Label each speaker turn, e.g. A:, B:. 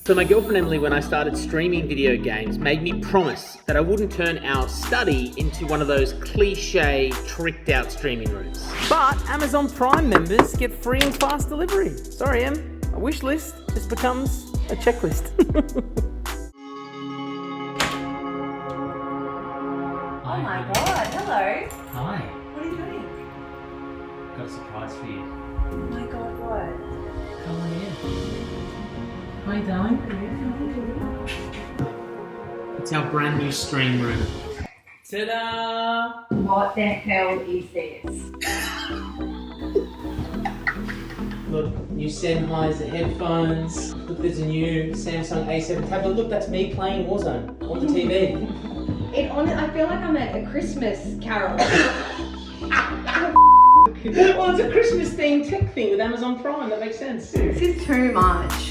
A: So my girlfriend Emily, when I started streaming video games, made me promise that I wouldn't turn our study into one of those cliche, tricked out streaming rooms. But Amazon Prime members get free and fast delivery. Sorry Em, a wish list just becomes a checklist.
B: Oh my god, hello.
A: Hi,
B: What are you doing?
A: got a surprise for you.
B: Oh my god, what?
A: Come on in. Hi darling. It's our brand new stream room. Ta-da!
B: What the hell is this?
A: Look, new Sennheiser headphones. Look, there's a new Samsung A7 tablet. Look, that's me playing Warzone on the TV.
B: I feel like I'm at a Christmas carol.
A: Well, it's a Christmas themed tech thing with Amazon Prime. That makes sense.
B: This is too much.